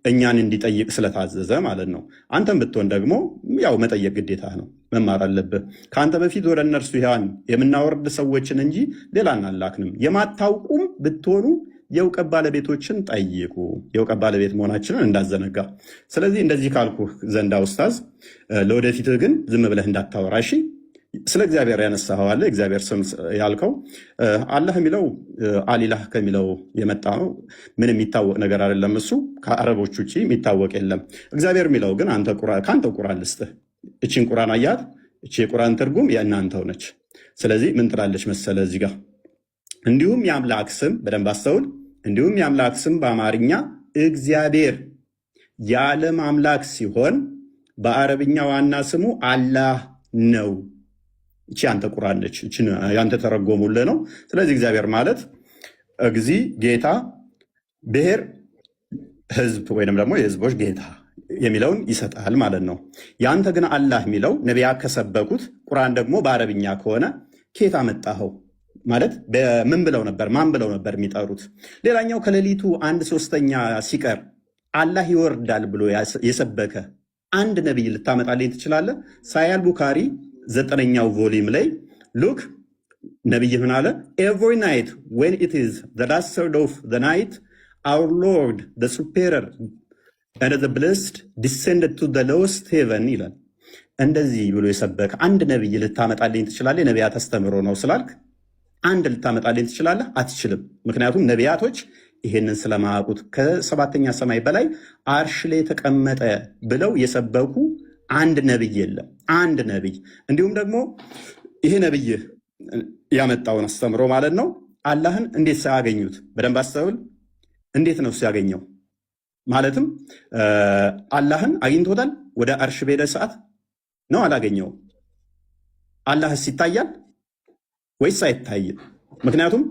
እኛን እንዲጠይቅ ስለታዘዘ ማለት ነው። አንተም ብትሆን ደግሞ ያው መጠየቅ ግዴታ ነው፣ መማር አለብህ። ከአንተ በፊት ወደ እነርሱ ያን የምናወርድ ሰዎችን እንጂ ሌላ አናላክንም። የማታውቁም ብትሆኑ የእውቀት ባለቤቶችን ጠይቁ። የእውቀት ባለቤት መሆናችንን እንዳዘነጋ። ስለዚህ እንደዚህ ካልኩ ዘንዳ ኡስታዝ፣ ለወደፊትህ ግን ዝም ብለህ እንዳታወራ እሺ። ስለ እግዚአብሔር ያነሳኸው አለ። እግዚአብሔር ስም ያልከው አላህ የሚለው አሊላህ ከሚለው የመጣ ነው። ምን የሚታወቅ ነገር አይደለም። እሱ ከአረቦች ውጭ የሚታወቅ የለም። እግዚአብሔር የሚለው ግን ከአንተው ቁራን ልስጥህ። እቺን ቁራን አያት። እቺ የቁራን ትርጉም የእናንተው ነች። ስለዚህ ምን ትላለች መሰለ እዚህ ጋር እንዲሁም የአምላክ ስም በደንብ አስተውል። እንዲሁም የአምላክ ስም በአማርኛ እግዚአብሔር የዓለም አምላክ ሲሆን በአረብኛ ዋና ስሙ አላህ ነው። እቺ አንተ ቁርአን ነች። እቺ ያንተ ተረጎሙልህ ነው። ስለዚህ እግዚአብሔር ማለት እግዚ ጌታ፣ ብሔር ህዝብ ወይንም ደግሞ የህዝቦች ጌታ የሚለውን ይሰጣል ማለት ነው። ያንተ ግን አላህ የሚለው ነቢያት ከሰበኩት ቁርአን ደግሞ በአረብኛ ከሆነ ኬታ መጣኸው ማለት በምን ብለው ነበር ማን ብለው ነበር የሚጠሩት? ሌላኛው ከሌሊቱ 1/3 ሲቀር አላህ ይወርዳል ብሎ የሰበከ አንድ ነቢይ ልታመጣልኝ ትችላለህ? ሳያል ቡካሪ 9ኛው ቮሊም ላይ ሉክ ነቢይ ምን አለ? ኤቭሪ ናይት ዌን ኢት ኢዝ ዘ ላስት ሰርድ ኦፍ ዘ ናይት አውር ሎርድ ዘ ሱፔረር ኤንድ ዘ ብሌስድ ዲሴንድድ ቱ ዘ ሎወስት ሄቨን ይላል። እንደዚህ ብሎ የሰበከ አንድ ነቢይ ልታመጣልኝ ትችላለህ? የነቢያት አስተምሮ ነው ስላልክ አንድ ልታመጣልኝ ትችላለህ? አትችልም። ምክንያቱም ነቢያቶች ይሄንን ስለማያውቁት ከ7ኛ ሰማይ በላይ አርሽ ላይ ተቀመጠ ብለው የሰበኩ አንድ ነቢይ የለም። አንድ ነቢይ። እንዲሁም ደግሞ ይሄ ነቢይ ያመጣውን አስተምሮ ማለት ነው አላህን እንዴት ሳያገኙት በደንብ አስተውል። እንዴት ነው ሲያገኘው? ማለትም አላህን አግኝቶታል? ወደ አርሽ በሄደ ሰዓት ነው አላገኘው? አላህስ ይታያል ወይስ አይታይም? ምክንያቱም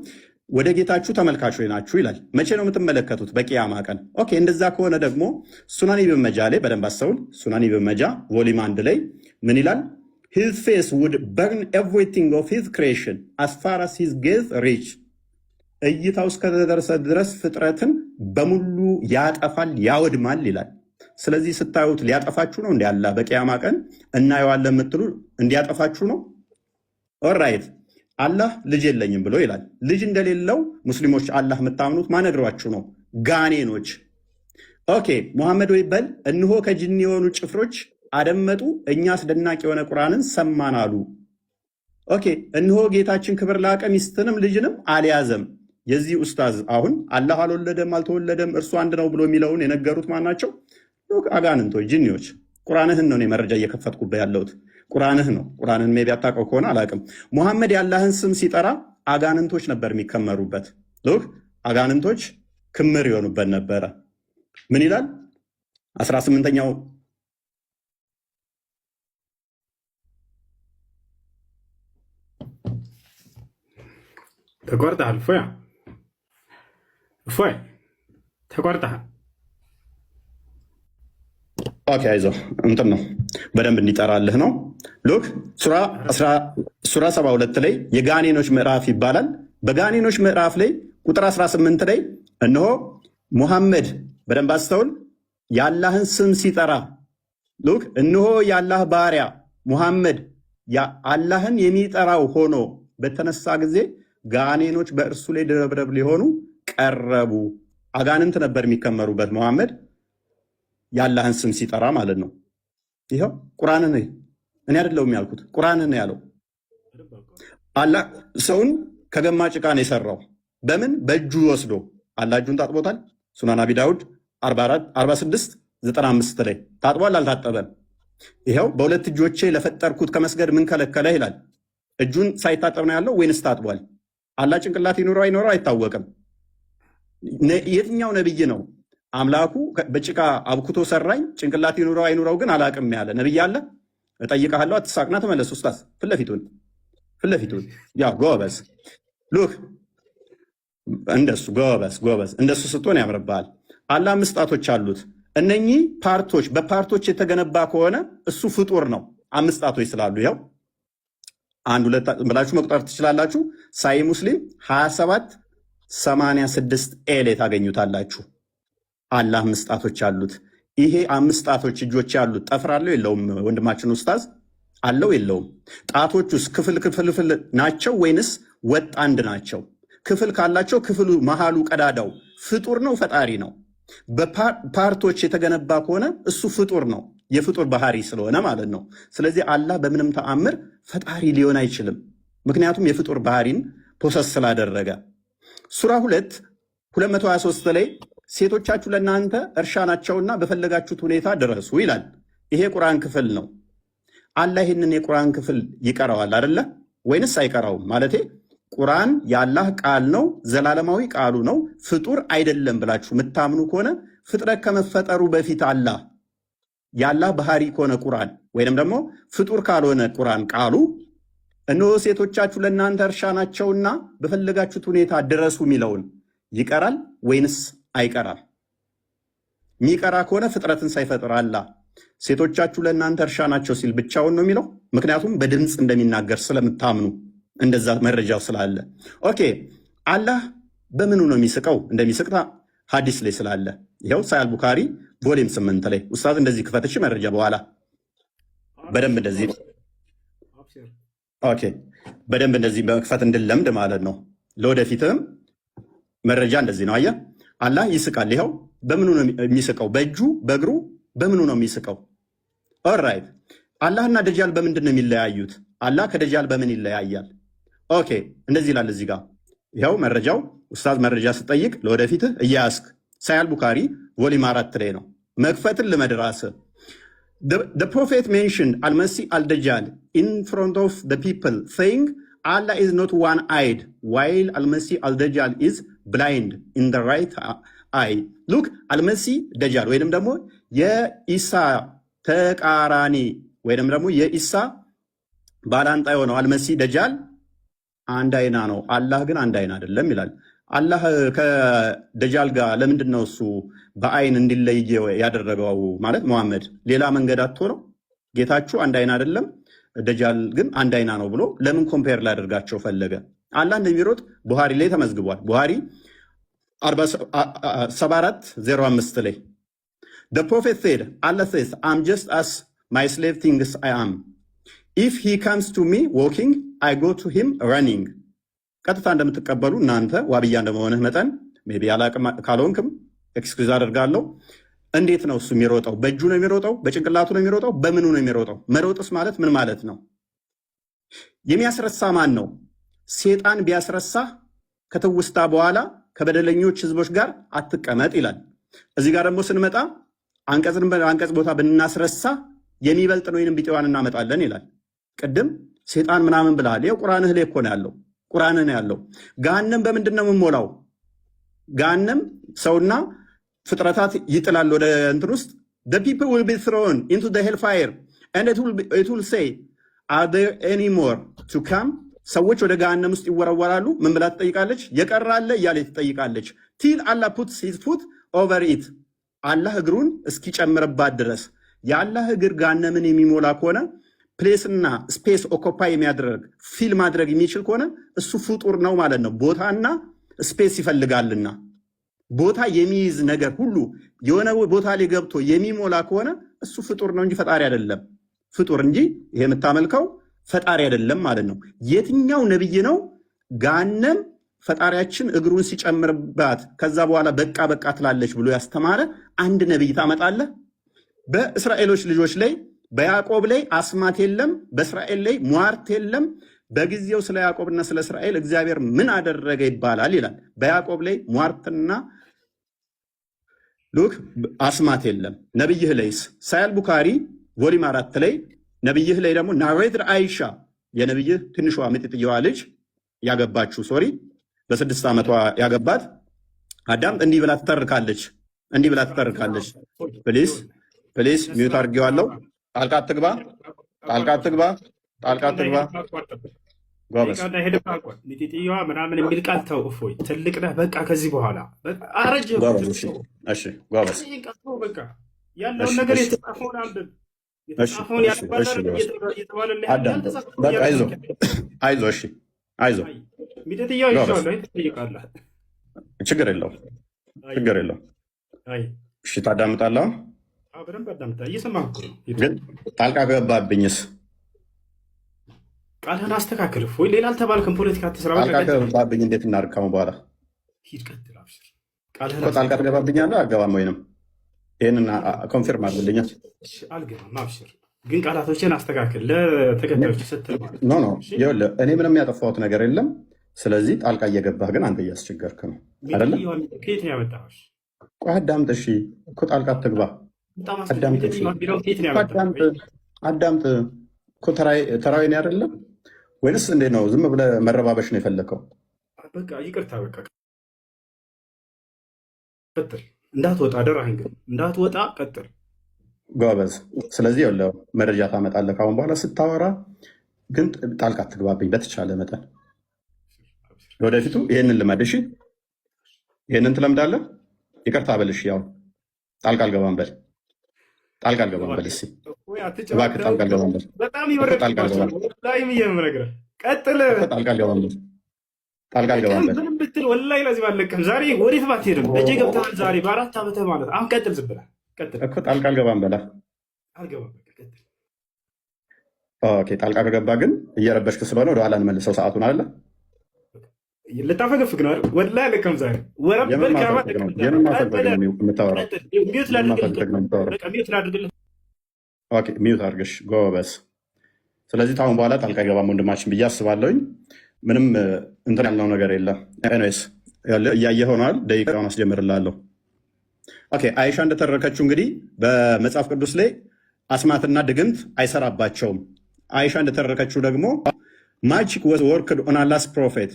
ወደ ጌታችሁ ተመልካቾች ናችሁ ይላል። መቼ ነው የምትመለከቱት? በቂያማ ቀን። ኦኬ፣ እንደዛ ከሆነ ደግሞ ሱናን ኢብን መጃ ላይ በደንብ አስተውል። ሱናን ኢብን መጃ ቮሊም 1 ላይ ምን ይላል? his face would burn everything of his creation as far as his gaze reach እይታው እስከደረሰ ድረስ ፍጥረትን በሙሉ ያጠፋል ያወድማል ይላል። ስለዚህ ስታዩት ሊያጠፋችሁ ነው እንዴ? አላህ በቂያማ ቀን እናየዋለን የምትሉ እንዲያጠፋችሁ ነው? ኦልራይት አላህ ልጅ የለኝም ብሎ ይላል። ልጅ እንደሌለው ሙስሊሞች አላህ የምታምኑት ማነግሯችሁ ነው? ጋኔኖች። ኦኬ ሙሐመድ ወይ በል እንሆ ከጅኒ የሆኑ ጭፍሮች አደመጡ፣ እኛ አስደናቂ የሆነ ቁርአንን ሰማን አሉ። ኦኬ እንሆ ጌታችን ክብር ላቀ ሚስትንም ልጅንም አልያዘም። የዚህ ኡስታዝ አሁን አላህ አልወለደም አልተወለደም እርሱ አንድ ነው ብሎ የሚለውን የነገሩት ማናቸው? አጋንንቶች፣ ጅኒዎች። ቁርአንህን ነው እኔ መረጃ እየከፈትኩበት ያለሁት። ቁርአንህ ነው። ቁርአንን ሜቢ አታውቀው ከሆነ አላውቅም። ሙሐመድ የአላህን ስም ሲጠራ አጋንንቶች ነበር የሚከመሩበት። አጋንንቶች ክምር ይሆኑበት ነበረ። ምን ይላል 18ኛው ተቆርጠሃል? እፎይ ተቆርጠሃል። ኦኬ አይዞህ እንትን ነው በደንብ እንዲጠራልህ ነው። ሉክ ሱራ 72 ላይ የጋኔኖች ምዕራፍ ይባላል። በጋኔኖች ምዕራፍ ላይ ቁጥር 18 ላይ እነሆ ሙሐመድ በደንብ አስተውል፣ የአላህን ስም ሲጠራ ሉክ እነሆ የአላህ ባሪያ ሙሐመድ አላህን የሚጠራው ሆኖ በተነሳ ጊዜ ጋኔኖች በእርሱ ላይ ድረብረብ ሊሆኑ ቀረቡ። አጋንንት ነበር የሚከመሩበት ሙሐመድ የአላህን ስም ሲጠራ ማለት ነው። ይኸው ቁርአንን እኔ አይደለሁም ያልኩት፣ ቁርአንን ያለው አላህ ሰውን ከገማ ጭቃ ነው የሰራው። በምን? በእጁ ወስዶ አላህ እጁን ታጥቦታል። ሱናን አቢ ዳውድ 46:95 ላይ ታጥቧል አልታጠበም? ይኸው በሁለት እጆቼ ለፈጠርኩት ከመስገድ ምን ከለከለ ይላል። እጁን ሳይታጠብ ነው ያለው ወይንስ ታጥቧል? አላህ ጭንቅላት ይኖረው አይኖረው አይታወቅም። የትኛው ነብይ ነው አምላኩ በጭቃ አብኩቶ ሰራኝ ጭንቅላት ይኑረው አይኑረው ግን አላቅም ያለ ነብይ አለ? እጠይቅሃለሁ፣ አትሳቅና ተመለስ። ኡስታዝ ፊት ለፊቱን ያ ጎበዝ ሉክ እንደሱ ጎበዝ እንደሱ ስትሆን ያምርብሃል። አላህ 5 ጣቶች አሉት። እነኚህ ፓርቶች በፓርቶች የተገነባ ከሆነ እሱ ፍጡር ነው። 5 ጣቶች ስላሉ ይኸው 1 2 ብላችሁ መቁጠር ትችላላችሁ። ሳይ ሙስሊም 2786 ኤ ላይ ታገኙታላችሁ። አላህ 5 ጣቶች አሉት። ይሄ 5 ጣቶች እጆች ያሉት ጠፍር አለው የለውም? ወንድማችን ኡስታዝ አለው የለውም? ጣቶች ውስጥ ክፍል ናቸው ወይንስ ወጥ አንድ ናቸው? ክፍል ካላቸው ክፍሉ መሃሉ ቀዳዳው ፍጡር ነው ፈጣሪ ነው? በፓርቶች የተገነባ ከሆነ እሱ ፍጡር ነው፣ የፍጡር ባህሪ ስለሆነ ማለት ነው። ስለዚህ አላህ በምንም ተአምር ፈጣሪ ሊሆን አይችልም፣ ምክንያቱም የፍጡር ባህሪን ፖሰስ ስላደረገ። ሱራ 2:223 ላይ ሴቶቻችሁ ለእናንተ እርሻ ናቸውና በፈለጋችሁት ሁኔታ ድረሱ ይላል። ይሄ ቁርአን ክፍል ነው። አላህ ይህንን የቁርአን ክፍል ይቀረዋል አይደለ ወይንስ አይቀራውም? ማለቴ ቁርአን የአላህ ቃል ነው፣ ዘላለማዊ ቃሉ ነው፣ ፍጡር አይደለም ብላችሁ የምታምኑ ከሆነ ፍጥረት ከመፈጠሩ በፊት አላህ የአላህ ባህሪ ከሆነ ቁርአን ወይንም ደግሞ ፍጡር ካልሆነ ቁርአን ቃሉ እነሆ ሴቶቻችሁ ለእናንተ እርሻ ናቸውና በፈለጋችሁት ሁኔታ ድረሱ የሚለውን ይቀራል ወይንስ አይቀራም? የሚቀራ ከሆነ ፍጥረትን ሳይፈጥር አላህ ሴቶቻችሁ ለእናንተ እርሻ ናቸው ሲል ብቻውን ነው የሚለው? ምክንያቱም በድምፅ እንደሚናገር ስለምታምኑ እንደዛ መረጃው ስላለ። ኦኬ አላህ በምኑ ነው የሚስቀው? እንደሚስቅ ሀዲስ ላይ ስላለ ይኸው ሳያል ቡካሪ ቮሊም 8 ላይ ኡስታዝ እንደዚህ ክፈትሽ መረጃ በኋላ በደንብ እንደዚህ ኦኬ በደንብ እንደዚህ በክፈት እንድለምድ ማለት ነው። ለወደፊትም መረጃ እንደዚህ ነው። አየህ አላህ ይስቃል። ይኸው በምኑ ነው የሚስቀው? በእጁ በእግሩ በምኑ ነው የሚስቀው? ኦልራይት አላህና ደጃል በምንድን ነው የሚለያዩት? አላህ ከደጃል በምን ይለያያል? ኦኬ እንደዚህ ይላል እዚህ ጋር ይኸው መረጃው ኡስታዝ መረጃ ስጠይቅ ለወደፊትህ እያያስክ ሳያል ቡካሪ ቮሊም 4 ላይ ነው መክፈትን ልመድራስ The prophet mentioned Al-Masih al-Dajjal in front of the people saying Allah is not one-eyed while Al-Masih al-Dajjal is blind in the right eye. Look Al-Masih Dajjal ወይንም ደግሞ የኢሳ ተቃራኒ ወይንም ደግሞ የኢሳ ባላንጣ የሆነው አልመሲህ ደጃል አንድ አይና ነው፣ አላህ ግን አንድ አይና አይደለም ይላል። አላህ ከደጃል ጋር ለምንድን ነው እሱ በአይን እንዲለይ ያደረገው? ማለት መሐመድ ሌላ መንገድ አጥቶ ነው? ጌታችሁ አንድ አይና አይደለም፣ ደጃል ግን አንድ አይና ነው ብሎ ለምን ኮምፔር ላደርጋቸው ፈለገ? አላህ እንደሚሮጥ ቡሃሪ ላይ ተመዝግቧል። ቡሃሪ 74:05 ላይ The prophet said, Allah says, I'm just as my slave thinks I am. If he comes to me walking, I go to him running. ቀጥታ እንደምትቀበሉ እናንተ ዋብያ እንደመሆንህ መጠን ሜይ ቢ አላቅም ካልሆንክም ኤክስኪውዝ አደርጋለሁ። እንዴት ነው እሱ የሚሮጠው? በእጁ ነው የሚሮጠው? በጭንቅላቱ ነው የሚሮጠው? በምኑ ነው የሚሮጠው? መሮጥስ ማለት ምን ማለት ነው? የሚያስረሳ ማን ነው? ሴጣን ቢያስረሳህ ከትውስታ በኋላ ከበደለኞች ህዝቦች ጋር አትቀመጥ ይላል። እዚህ ጋር ደግሞ ስንመጣ አንቀጽ ቦታ ብናስረሳ የሚበልጥ ነው ወይንም ቢጤዋን እናመጣለን ይላል። ቅድም ሴጣን ምናምን ብለሃል። ይኸው ቁርአንህ ላይ እኮ ነው ያለው። ቁርአንህ ነው ያለው። ገሃነም በምንድን ነው የምንሞላው? ገሃነም ሰውና ፍጥረታት ይጥላል ወደ እንትን ውስጥ the people will be thrown into the hellfire and it will say are there any more to come? ሰዎች ወደ ገሃነም ውስጥ ይወረወራሉ። ምን ብላ ትጠይቃለች? የቀራለ እያለች ትጠይቃለች። till Allah puts his foot over it አላህ እግሩን እስኪጨምርባት ድረስ። የአላህ እግር ገሃነምን የሚሞላ ከሆነ ፕሌስና ስፔስ ኦኮፓይ የሚያደርግ ፊል ማድረግ የሚችል ከሆነ እሱ ፍጡር ነው ማለት ነው። ቦታና ስፔስ ይፈልጋልና ቦታ የሚይዝ ነገር ሁሉ የሆነ ቦታ ላይ ገብቶ የሚሞላ ከሆነ እሱ ፍጡር ነው እንጂ ፈጣሪ አይደለም። ፍጡር እንጂ ይሄ የምታመልከው ፈጣሪ አይደለም ማለት ነው። የትኛው ነብይ ነው ገሃነም ፈጣሪያችን እግሩን ሲጨምርባት ከዛ በኋላ በቃ በቃ ትላለች ብሎ ያስተማረ አንድ ነብይ ታመጣለህ? በእስራኤሎች ልጆች ላይ በያዕቆብ ላይ አስማት የለም፣ በእስራኤል ላይ ሟርት የለም። በጊዜው ስለ ያዕቆብና ስለ እስራኤል እግዚአብሔር ምን አደረገ ይባላል ይላል። በያዕቆብ ላይ ሟርትና ሉክ አስማት የለም። ነብይህ ላይስ ሳያል ቡካሪ ቮሊም 4 ላይ ነብይህ ላይ ደግሞ ናሬትር አይሻ የነብይህ ትንሿ ምጥጥየዋ ልጅ ያገባችሁ በ6 ዓመቷ ያገባት አዳም እንዲህ ብላ ትተርካለች። ፕሊስ ሚዩት አድርጌዋለሁ። ጣልቃ አትግባ። ጎበዝ ሚጢጥየዋ ምናምን የሚል ቃል ተው። እፎይ ትልቅ ነህ በቃ። ከዚህ በኋላ አረጀ። እሺ ጎበዝ በቃ ያለውን ነገር የተጻፈውን አንብብ። የተጻፈውን አይዞህ። እሺ አይዞህ። ሚጢጥየዋ ይሻላል። ትጠይቃለህ። ችግር የለውም። እሺ ታዳምጣለህ? በደንብ አዳምጣ። እየሰማህ እኮ ነው። ግን ጣልቃ ገባብኝስ? ቃልህን አስተካክል። ወይ ሌላ አልተባልክም። ፖለቲካ አትስራ። ጣልቃ ገባብኝ እንዴት እናድርግ? በኋላ ሂድ፣ ቀጥል፣ አብሽር። ጣልቃ ትገባብኛለህ? አገባም ወይንም ይህንን ኮንፊርም አድርግልኛል። አልገባም፣ አብሽር። ግን ቃላቶችን አስተካክል ለተከታዮች ስትል ማለት ነው። ይኸውልህ እኔ ምንም ያጠፋሁት ነገር የለም። ስለዚህ ጣልቃ እየገባህ ግን አንተ እያስቸገርክ ነው አይደለም? ከየት ነው ያመጣኸው? ቆይ አዳምጥ። እሺ እኮ ጣልቃ አትግባ። አዳምጥ እኮ ተራዊ ነው አይደለም? ወይንስ እንዴት ነው? ዝም ብለህ መረባበሽ ነው የፈለከው? በቃ ይቅርታ፣ በቃ ቀጥል። እንዳትወጣ አደራህን፣ ግን እንዳትወጣ ቀጥል። ጎበዝ። ስለዚህ ያለው መረጃ ታመጣለህ ካሁን በኋላ ስታወራ፣ ግን ጣልቃ አትግባብኝ በተቻለ መጠን። ወደፊቱ ይህንን ልመድ። እሺ ይህንን ትለምዳለህ። ይቅርታ በልሽ። ያው ጣልቃ አልገባም በል። ጣልቃ አልገባም በል። እስኪ እባክህ ጣልቃ አልገባም በል። በጣም ይበረቅባቸዋል። ቀጥል። ጣልቃ አልገባም በል። ጣልቃ አልገባም በል ብትል ወላሂ ለዚህ ባለቀም ዛሬ ወዴት ባትሄድም እጄ ገብተሃል። ዛሬ በ4 ዓመትህ ማለት አሁን ቀጥል። ዝም ብለህ ቀጥል እኮ ጣልቃ አልገባም በላ። ኦኬ ጣልቃ ከገባ ግን እየረበሽክ ስለሆነ ወደኋላ እንመልሰው ሰዓቱን አለ ልታፈገፍግ ነው አይደል? ወላሂ አለቀም ዛሬ ወረበል ካማ ሚዩት አድርገሽ ጎበዝ። ስለዚህ ታሁን በኋላ ጣልቃ አይገባም ወንድማችን ብዬ አስባለሁኝ። ምንም እንትን ያልነው ነገር የለም። ኤኒዌይስ እያየህ ሆኗል። ደቂቃውን አስጀምርላለሁ። ኦኬ አይሻ እንደተረከችው እንግዲህ በመጽሐፍ ቅዱስ ላይ አስማትና ድግምት አይሰራባቸውም። አይሻ እንደተረከችው ደግሞ ማጂክ was worked on Allah's prophet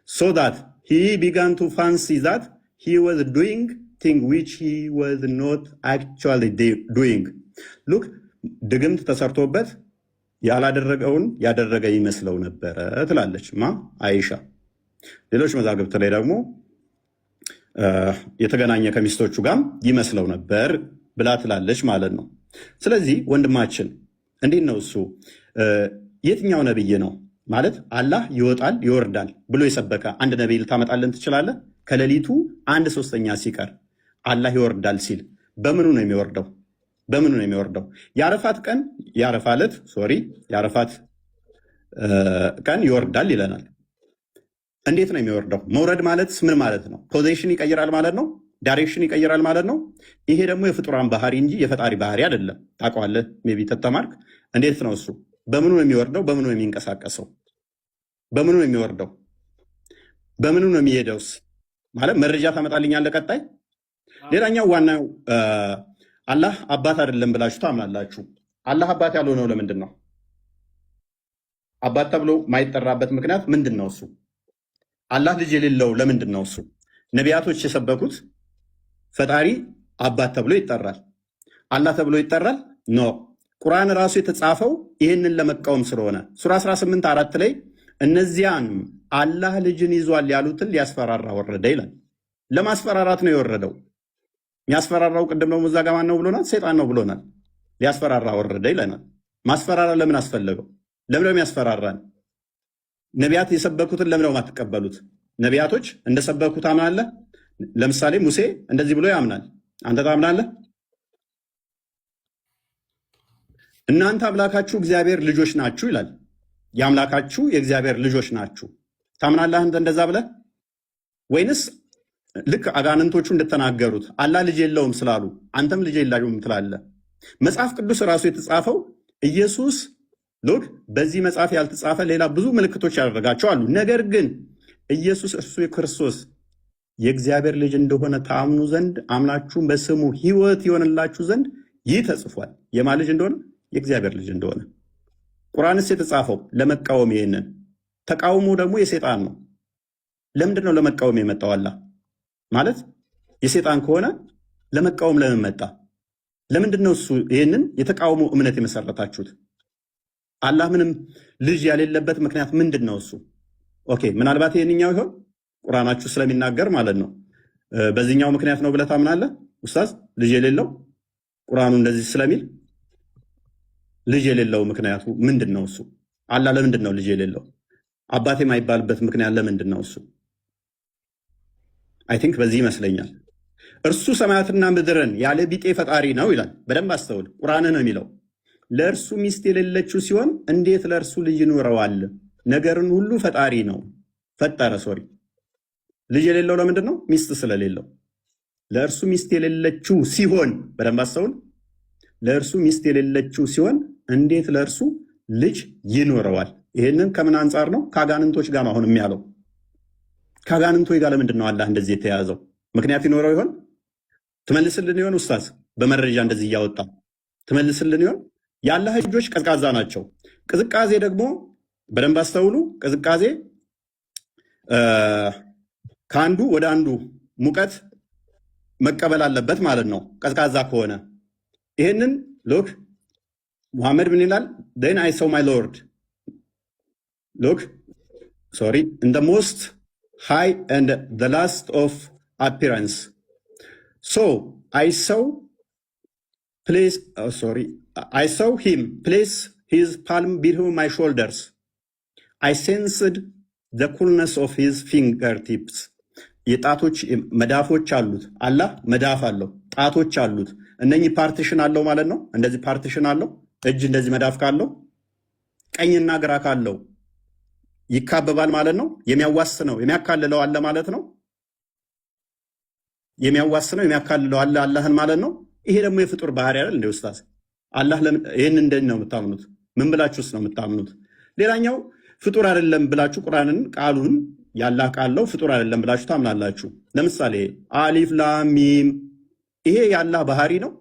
so that he began to fancy that he was doing thing which he was not actually doing. Look ድግምት ተሰርቶበት ያላደረገውን ያደረገ ይመስለው ነበረ ትላለች ማ አይሻ። ሌሎች መዛግብት ላይ ደግሞ የተገናኘ ከሚስቶቹ ጋር ይመስለው ነበር ብላ ትላለች ማለት ነው። ስለዚህ ወንድማችን እንዴት ነው እሱ የትኛው ነብይ ነው ማለት አላህ ይወጣል ይወርዳል ብሎ የሰበከ አንድ ነብይ ልታመጣለን ትችላለህ? ከሌሊቱ 1/3 ሲቀር አላህ ይወርዳል ሲል በምኑ ነው የሚወርደው? በምኑ ነው የሚወርደው? የአረፋት ቀን የአረፋት ቀን ይወርዳል ይለናል። እንዴት ነው የሚወርደው? መውረድ ማለት ምን ማለት ነው? ፖዚሽን ይቀይራል ማለት ነው። ዳይሬክሽን ይቀይራል ማለት ነው። ይሄ ደግሞ የፍጡራን ባህሪ እንጂ የፈጣሪ ባህሪ አይደለም። ታውቀዋለህ ሜይ ቢ ተተማርክ። እንዴት ነው እሱ? በምኑ ነው የሚወርደው? በምኑ ነው የሚንቀሳቀሰው? በምኑ ነው የሚወርደው? በምኑ ነው የሚሄደውስ? ማለት መረጃ ታመጣልኛለህ ቀጣይ። ሌላኛው ዋናው አላህ አባት አይደለም ብላችሁ ታምናላችሁ። አላህ አባት ያልሆነው ለምንድን ነው? አባት ተብሎ ማይጠራበት ምክንያት ምንድን ነው? እሱ አላህ ልጅ የሌለው ለምንድን ነው? እሱ ነቢያቶች የሰበኩት ፈጣሪ አባት ተብሎ ይጠራል፣ አላህ ተብሎ ይጠራል? ኖ ቁርአን ራሱ የተጻፈው ይህንን ለመቃወም ስለሆነ ሱራ 18:4 ላይ እነዚያን አላህ ልጅን ይዟል ያሉትን ሊያስፈራራ ወረደ ይላል። ለማስፈራራት ነው የወረደው። የሚያስፈራራው ቅድም ደግሞ እዛ ጋ ማን ነው ብሎናል? ሰይጣን ነው ብሎናል። ሊያስፈራራ ወረደ ይለናል። ማስፈራራ ለምን አስፈለገው? ለምን የሚያስፈራራን? ነቢያት የሰበኩትን ለምን ነው የማትቀበሉት? ነቢያቶች እንደሰበኩ ታምናለህ? ለምሳሌ ሙሴ እንደዚህ ብሎ ያምናል። አንተ ታምናለህ? እናንተ አምላካችሁ እግዚአብሔር ልጆች ናችሁ ይላል። የአምላካችሁ የእግዚአብሔር ልጆች ናችሁ ታምናለህ አንተ እንደዛ ብለህ? ወይንስ ልክ አጋንንቶቹ እንደተናገሩት አላህ ልጅ የለውም ስላሉ አንተም ልጅ የለውም ትላለህ? መጽሐፍ ቅዱስ ራሱ የተጻፈው ኢየሱስ ሎክ በዚህ መጽሐፍ ያልተጻፈ ሌላ ብዙ ምልክቶች ያደረጋቸው አሉ። ነገር ግን ኢየሱስ እርሱ የክርስቶስ የእግዚአብሔር ልጅ እንደሆነ ታምኑ ዘንድ አምናችሁም በስሙ ሕይወት ይሆንላችሁ ዘንድ ይህ ተጽፏል። የማን ልጅ እንደሆነ? የእግዚአብሔር ልጅ እንደሆነ። ቁርአንስ የተጻፈው ለመቃወም፣ ይሄንን ተቃውሞ ደግሞ የሰይጣን ነው። ለምንድን ነው ለመቃወም የመጣው? አላህ ማለት የሰይጣን ከሆነ ለመቃወም ለምን መጣ? ለምንድን ነው እሱ ይሄንን የተቃውሞ እምነት የመሰረታችሁት? አላህ ምንም ልጅ ያሌለበት ምክንያት ምንድን ነው እሱ? ኦኬ ምናልባት ይሄንኛው ይሆን ቁርአናችሁ ስለሚናገር ማለት ነው። በዚህኛው ምክንያት ነው ብለህ ታምናለህ ኡስታዝ? ልጅ የሌለው ቁርአኑ እንደዚህ ስለሚል ልጅ የሌለው ምክንያቱ ምንድን ነው እሱ? አላህ ለምንድን ነው ልጅ የሌለው? አባቴ የማይባልበት ምክንያት ለምንድን ነው እሱ? አይ ቲንክ በዚህ ይመስለኛል። እርሱ ሰማያትና ምድርን ያለ ቢጤ ፈጣሪ ነው ይላል። በደንብ አስተውል። ቁርአን ነው የሚለው። ለእርሱ ሚስት የሌለችው ሲሆን እንዴት ለእርሱ ልጅ ይኖረዋል? ነገርን ሁሉ ፈጣሪ ነው ፈጠረ። ሶሪ ልጅ የሌለው ለምንድን ነው? ሚስት ስለሌለው። ለእርሱ ሚስት የሌለችው ሲሆን፣ በደንብ አስተውል። ለእርሱ ሚስት የሌለችው ሲሆን እንዴት ለእርሱ ልጅ ይኖረዋል? ይህንን ከምን አንጻር ነው? ከአጋንንቶች ጋር ነው አሁን የሚያለው። ከአጋንንቶች ጋር ለምንድን ነው አላህ እንደዚህ የተያዘው? ምክንያት ይኖረው ይሆን? ትመልስልን ይሆን? ኡስታዝ በመረጃ እንደዚህ እያወጣ ትመልስልን ይሆን? የአላህ ልጆች ቀዝቃዛ ናቸው። ቅዝቃዜ ደግሞ በደንብ አስተውሉ። ቅዝቃዜ ከአንዱ ወደ አንዱ ሙቀት መቀበል አለበት ማለት ነው፣ ቀዝቃዛ ከሆነ። ይህንን ሎክ ሙሐመድ ምን ይላል? then I saw my Lord look sorry in the most high and the last of appearance, so I saw him place his palm between my shoulders. I sensed the coolness of his fingertips. የጣቶች መዳፎች አሉት። አላህ መዳፍ አለው፣ ጣቶች አሉት። እነኚህ ፓርቲሽን አለው ማለት ነው። እንደዚህ ፓርቲሽን አለው። እጅ እንደዚህ መዳፍ ካለው ቀኝና ግራ ካለው ይካበባል ማለት ነው። የሚያዋስነው የሚያካልለው አለ ማለት ነው። የሚያዋስነው የሚያካልለው አለ አላህን ማለት ነው። ይሄ ደግሞ የፍጡር ባህሪ አይደል እንደ ኡስታዝ? አላህ ይህን እንደት ነው የምታምኑት? ምን ብላችሁስ ነው የምታምኑት? ሌላኛው ፍጡር አይደለም ብላችሁ ቁርአንን ቃሉን ያላህ ቃል ነው ፍጡር አይደለም ብላችሁ ታምናላችሁ። ለምሳሌ አሊፍ ላም ሚም፣ ይሄ ያላህ ባህሪ ነው።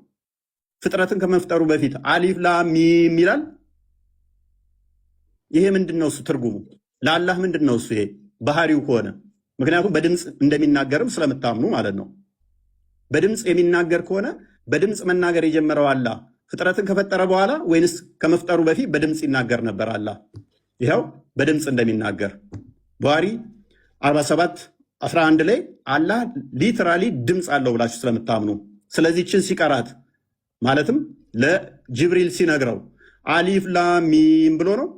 ፍጥረትን ከመፍጠሩ በፊት አሊፍ ላም ሚም ይላል። ይሄ ምንድነው እሱ ትርጉሙ? ለአላህ ምንድነው እሱ? ይሄ ባህሪው ከሆነ ምክንያቱም በድምፅ እንደሚናገርም ስለምታምኑ ማለት ነው። በድምፅ የሚናገር ከሆነ በድምፅ መናገር የጀመረው አላህ ፍጥረትን ከፈጠረ በኋላ ወይንስ ከመፍጠሩ በፊት በድምፅ ይናገር ነበር አላህ? ይኸው በድምፅ እንደሚናገር ባህሪ 47:11 ላይ አላህ ሊትራሊ ድምፅ አለው ብላችሁ ስለምታምኑ፣ ስለዚህ ችን ሲቀራት ማለትም ለጅብሪል ሲነግረው አሊፍ ላም ሚም ብሎ ነው።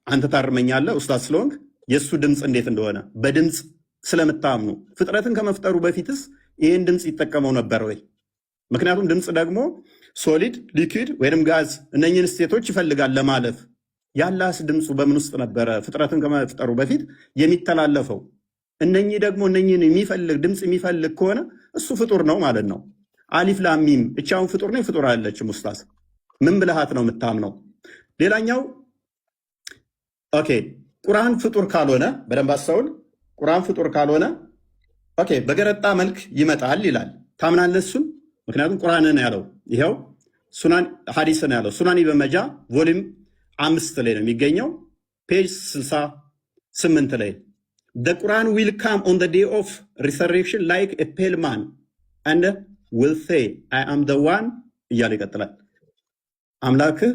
አንተ ታርመኛለህ ኡስታዝ ስለሆንክ የእሱ ድምፅ እንዴት እንደሆነ በድምፅ ስለምታምኑ። ፍጥረትን ከመፍጠሩ በፊትስ ይህን ድምፅ ይጠቀመው ነበር ወይ? ምክንያቱም ድምፅ ደግሞ ሶሊድ፣ ሊኩዊድ ወይም ጋዝ እነኝህን ስቴቶች ይፈልጋል ለማለፍ። ያላህስ ድምፁ በምን ውስጥ ነበረ ፍጥረትን ከመፍጠሩ በፊት የሚተላለፈው? እነኚህ ደግሞ እነኚህን የሚፈልግ ድምፅ የሚፈልግ ከሆነ እሱ ፍጡር ነው ማለት ነው። አሊፍ ላም ሚም እቻውን ፍጡር ነው ፍጡር አይደለችም? ኡስታዝ ምን ብልሃት ነው የምታምነው? ሌላኛው ኦኬ ቁርአን ፍጡር ካልሆነ በደንብ አስተውል። ቁርአን ፍጡር ካልሆነ ኦኬ በገረጣ መልክ ይመጣል ይላል። ታምናለህ እሱን? ምክንያቱም ቁርአንን ያለው ይኸው ሱናን ሐዲስን ያለው ሱናን ኢብን ማጃ ቮሊዩም 5 ላይ ነው የሚገኘው ፔጅ 68 ላይ the Quran will come on the day of resurrection like a pale man and will say I am the one እያለ ይቀጥላል። አምላክህ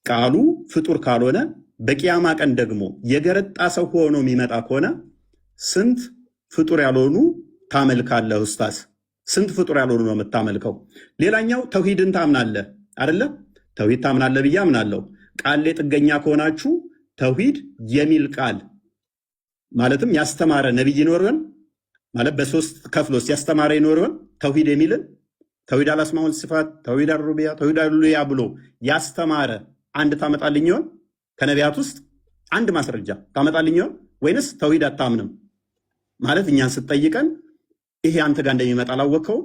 ቃሉ ፍጡር ካልሆነ በቂያማ ቀን ደግሞ የገረጣ ሰው ሆኖ የሚመጣ ከሆነ ስንት ፍጡር ያልሆኑ ታመልካለህ ኡስታዝ? ስንት ፍጡር ያልሆኑ ነው የምታመልከው? ሌላኛው ተውሂድን ታምናለህ አይደለ? ተውሂድ ታምናለህ ብዬ አምናለሁ። ቃል ላይ ጥገኛ ከሆናችሁ ተውሂድ የሚል ቃል ማለትም ያስተማረ ነብይ ይኖርን ማለት በሶስት ከፍሎስ ያስተማረ ይኖርን ተውሂድ የሚልን ተውሂድ አልአስማኡል ሲፋት፣ ተውሂድ አልሩቢያ፣ ተውሂድ አልኡሉሂያ ብሎ ያስተማረ አንድ ታመጣልኝ ይሆን? ከነቢያት ውስጥ አንድ ማስረጃ ታመጣልኝ ይሆን? ወይንስ ተውሂድ አታምንም ማለት እኛን ስትጠይቀን ይሄ አንተ ጋር እንደሚመጣ አላወቅኸው?